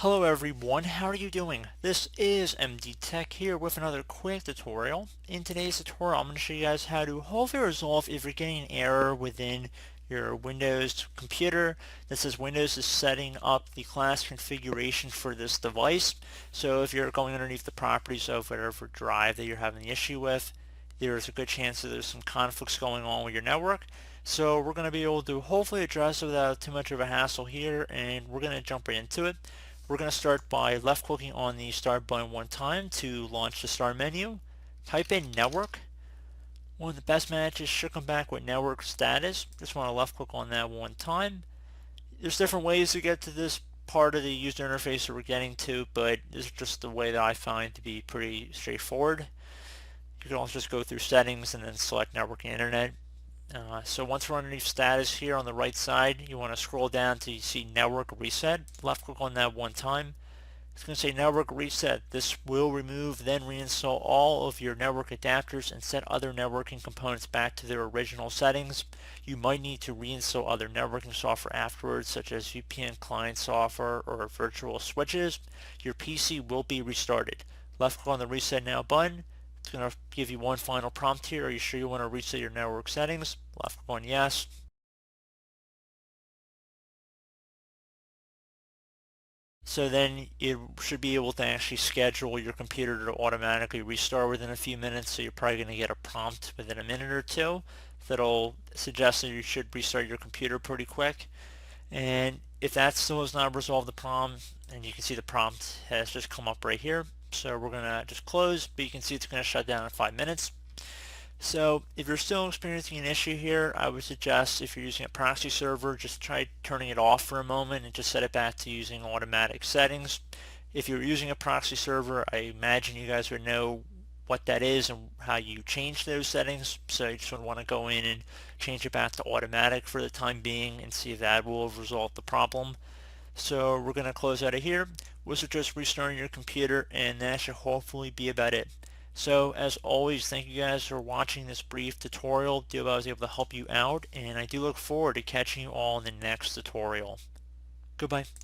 Hello everyone, how are you doing? This is MD Tech here with another quick tutorial. In today's tutorial, I'm going to show you guys how to hopefully resolve if you're getting an error within your Windows computer that says Windows is setting up the class configuration for this device. So if you're going underneath the properties of whatever drive that you're having the issue with, there's a good chance that there's some conflicts going on with your network. So we're going to be able to hopefully address it without too much of a hassle here, and we're going to jump right into it. We're going to start by left clicking on the start button one time to launch the start menu. Type in network. One of the best matches should come back with network status. Just want to left click on that one time. There's different ways to get to this part of the user interface that we're getting to, but this is just the way that I find to be pretty straightforward. You can also just go through settings and then select network and internet. So once we're underneath status here on the right side, you want to scroll down to see network reset. Left click on that one time. It's going to say network reset. This will remove, then reinstall all of your network adapters and set other networking components back to their original settings. You might need to reinstall other networking software afterwards, such as VPN client software or virtual switches. Your PC will be restarted. Left click on the reset now button. It's going to give you one final prompt here. Are you sure you want to reset your network settings? Left click on yes. So then it should be able to actually schedule your computer to automatically restart within a few minutes. So you're probably going to get a prompt within a minute or two that'll suggest that you should restart your computer pretty quick. And if that still has not resolved the problem, and you can see the prompt has just come up right here. So we're going to just close, but you can see it's going to shut down in 5 minutes. So if you're still experiencing an issue here, I would suggest if you're using a proxy server, just try turning it off for a moment and just set it back to using automatic settings. If you're using a proxy server, I imagine you guys would know what that is and how you change those settings. So you just would want to go in and change it back to automatic for the time being and see if that will resolve the problem. So we're going to close out of here. We'll just restarting your computer, and that should hopefully be about it. So as always, thank you guys for watching this brief tutorial. I hope I was able to help you out, and I do look forward to catching you all in the next tutorial. Goodbye.